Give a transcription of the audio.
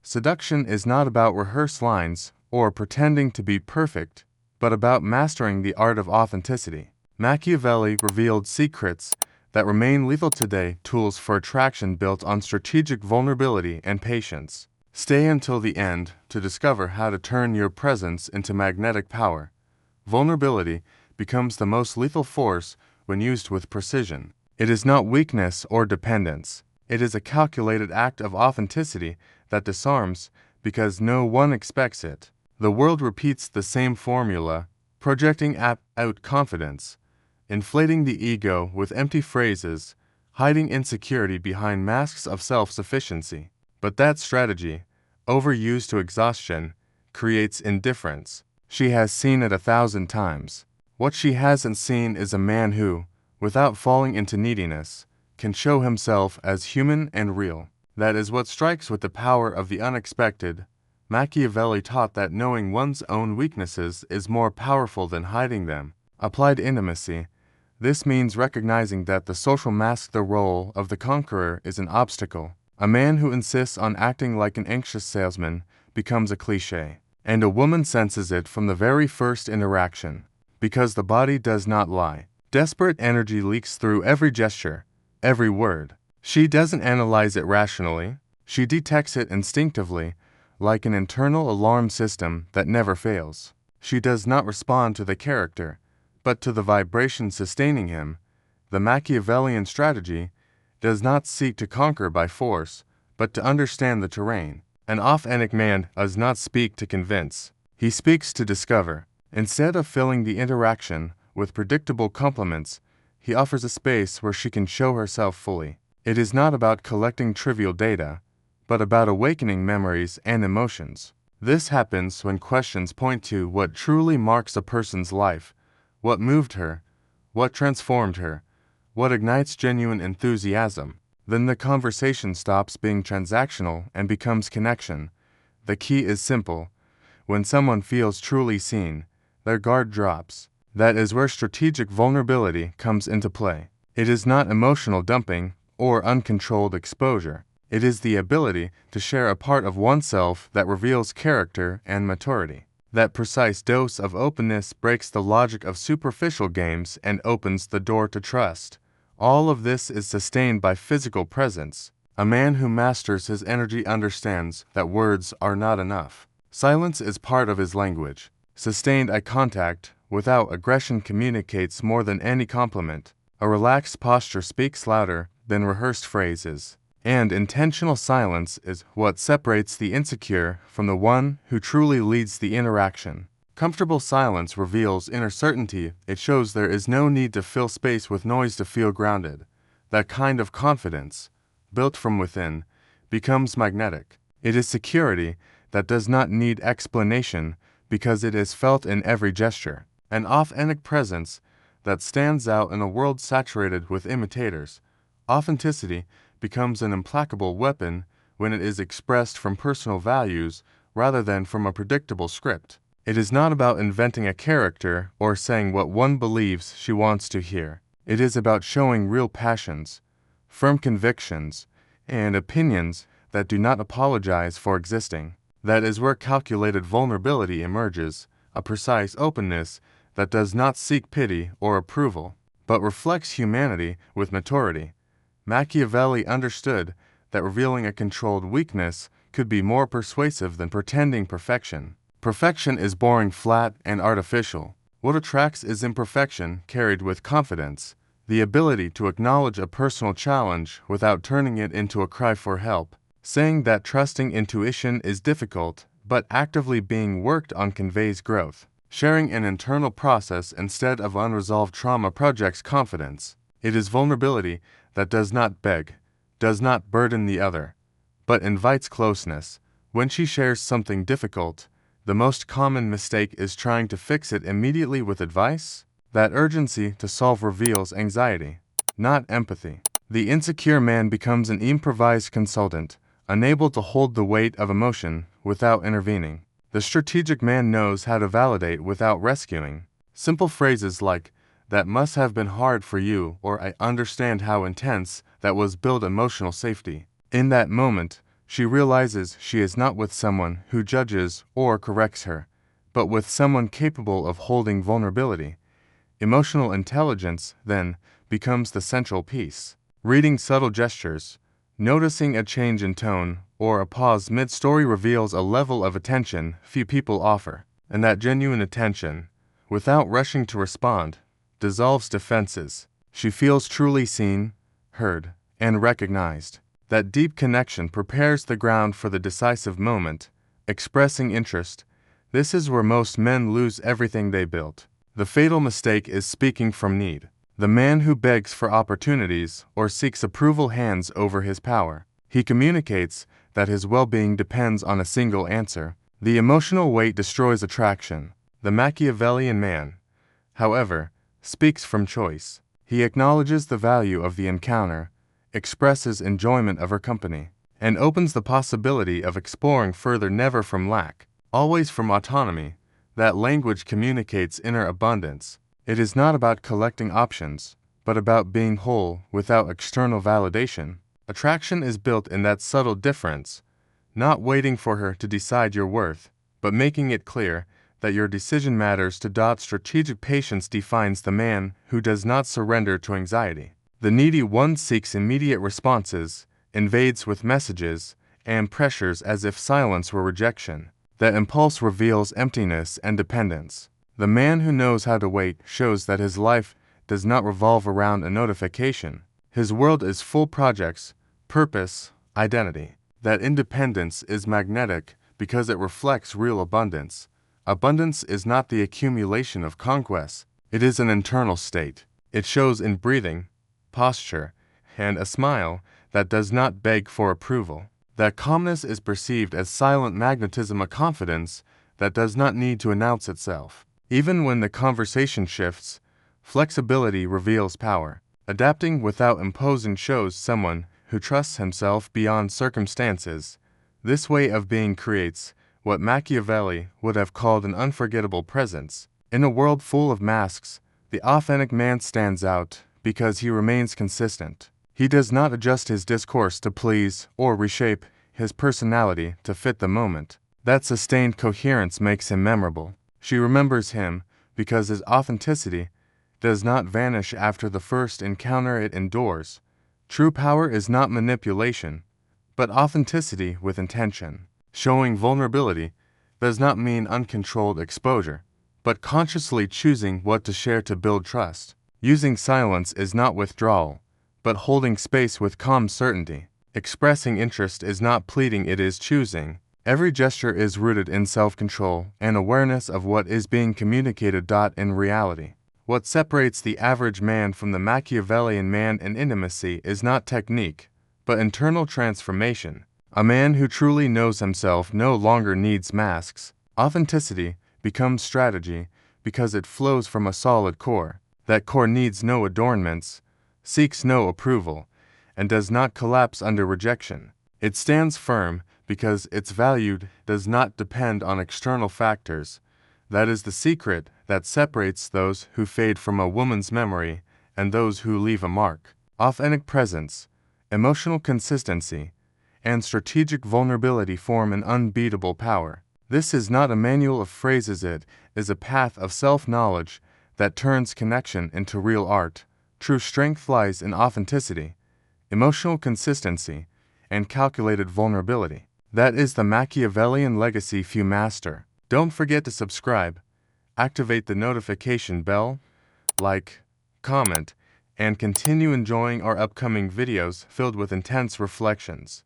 seduction is not about rehearsed lines or pretending to be perfect, but about mastering the art of authenticity. Machiavelli revealed secrets that remain lethal today, tools for attraction built on strategic vulnerability and patience. Stay until the end to discover how to turn your presence into magnetic power. Vulnerability becomes the most lethal force when used with precision. It is not weakness or dependence. It is a calculated act of authenticity that disarms because no one expects it. The world repeats the same formula, projecting out confidence, inflating the ego with empty phrases, hiding insecurity behind masks of self-sufficiency. But that strategy, overused to exhaustion, creates indifference. She has seen it 1,000 times. What she hasn't seen is a man who, without falling into neediness, can show himself as human and real. That is what strikes with the power of the unexpected. Machiavelli taught that knowing one's own weaknesses is more powerful than hiding them. Applied intimacy. This means recognizing that the social mask, the role of the conqueror, is an obstacle. A man who insists on acting like an anxious salesman becomes a cliché, and a woman senses it from the very first interaction. Because the body does not lie. Desperate energy leaks through every gesture, every word. She doesn't analyze it rationally. She detects it instinctively, like an internal alarm system that never fails. She does not respond to the character, but to the vibration sustaining him. The Machiavellian strategy does not seek to conquer by force, but to understand the terrain. An authentic man does not speak to convince. He speaks to discover. Instead of filling the interaction with predictable compliments, he offers a space where she can show herself fully. It is not about collecting trivial data, but about awakening memories and emotions. This happens when questions point to what truly marks a person's life, what moved her, what transformed her, what ignites genuine enthusiasm. Then the conversation stops being transactional and becomes connection. The key is simple. When someone feels truly seen, their guard drops. That is where strategic vulnerability comes into play. It is not emotional dumping or uncontrolled exposure. It is the ability to share a part of oneself that reveals character and maturity. That precise dose of openness breaks the logic of superficial games and opens the door to trust. All of this is sustained by physical presence. A man who masters his energy understands that words are not enough. Silence is part of his language. Sustained eye contact without aggression communicates more than any compliment. A relaxed posture speaks louder than rehearsed phrases. And intentional silence is what separates the insecure from the one who truly leads the interaction. Comfortable silence reveals inner certainty. It shows there is no need to fill space with noise to feel grounded. That kind of confidence, built from within, becomes magnetic. It is security that does not need explanation because it is felt in every gesture. An authentic presence that stands out in a world saturated with imitators. Authenticity becomes an implacable weapon when it is expressed from personal values rather than from a predictable script. It is not about inventing a character or saying what one believes she wants to hear. It is about showing real passions, firm convictions, and opinions that do not apologize for existing. That is where calculated vulnerability emerges, a precise openness that does not seek pity or approval, but reflects humanity with maturity. Machiavelli understood that revealing a controlled weakness could be more persuasive than pretending perfection. Perfection is boring, flat, and artificial. What attracts is imperfection carried with confidence, the ability to acknowledge a personal challenge without turning it into a cry for help, saying that trusting intuition is difficult, but actively being worked on conveys growth. Sharing an internal process instead of unresolved trauma projects confidence. It is vulnerability that does not beg, does not burden the other, but invites closeness. When she shares something difficult, the most common mistake is trying to fix it immediately with advice. That urgency to solve reveals anxiety, not empathy. The insecure man becomes an improvised consultant, unable to hold the weight of emotion without intervening. The strategic man knows how to validate without rescuing. Simple phrases like, "That must have been hard for you," or "I understand how intense that was," build emotional safety. In that moment, She realizes she is not with someone who judges or corrects her, but with someone capable of holding vulnerability. Emotional intelligence, then, becomes the central piece. Reading subtle gestures, noticing a change in tone, or a pause mid-story reveals a level of attention few people offer, and that genuine attention, without rushing to respond, dissolves defenses. She feels truly seen, heard, and recognized. That deep connection prepares the ground for the decisive moment, expressing interest. This is where most men lose everything they built. The fatal mistake is speaking from need. The man who begs for opportunities or seeks approval hands over his power. He communicates that his well-being depends on a single answer. The emotional weight destroys attraction. The Machiavellian man, however, speaks from choice. He acknowledges the value of the encounter, expresses enjoyment of her company, and opens the possibility of exploring further, never from lack, always from autonomy. That language communicates inner abundance. It is not about collecting options, but about being whole without external validation. Attraction is built in that subtle difference, not waiting for her to decide your worth, but making it clear that your decision matters to. Strategic patience defines the man who does not surrender to anxiety. The needy one seeks immediate responses, invades with messages, and pressures as if silence were rejection. That impulse reveals emptiness and dependence. The man who knows how to wait shows that his life does not revolve around a notification. His world is full projects, purpose, identity. That independence is magnetic because it reflects real abundance. Abundance is not the accumulation of conquests. It is an internal state. It shows in breathing, posture, and a smile that does not beg for approval. That calmness is perceived as silent magnetism, a confidence that does not need to announce itself. Even when the conversation shifts, flexibility reveals power. Adapting without imposing shows someone who trusts himself beyond circumstances. This way of being creates what Machiavelli would have called an unforgettable presence. In a world full of masks, the authentic man stands out because he remains consistent. He does not adjust his discourse to please or reshape his personality to fit the moment. That sustained coherence makes him memorable. She remembers him because his authenticity does not vanish after the first encounter, it endures. True power is not manipulation, but authenticity with intention. Showing vulnerability does not mean uncontrolled exposure, but consciously choosing what to share to build trust. Using silence is not withdrawal, but holding space with calm certainty. Expressing interest is not pleading, it is choosing. Every gesture is rooted in self-control and awareness of what is being communicated. In reality, what separates the average man from the Machiavellian man in intimacy is not technique, but internal transformation. A man who truly knows himself no longer needs masks. Authenticity becomes strategy because it flows from a solid core. That core needs no adornments, seeks no approval, and does not collapse under rejection. It stands firm because its value does not depend on external factors. That is the secret that separates those who fade from a woman's memory and those who leave a mark. Authentic presence, emotional consistency, and strategic vulnerability form an unbeatable power. This is not a manual of phrases, it is a path of self-knowledge that turns connection into real art. True strength lies in authenticity, emotional consistency, and calculated vulnerability. That is the Machiavellian legacy few master. Don't forget to subscribe, activate the notification bell, like, comment, and continue enjoying our upcoming videos filled with intense reflections.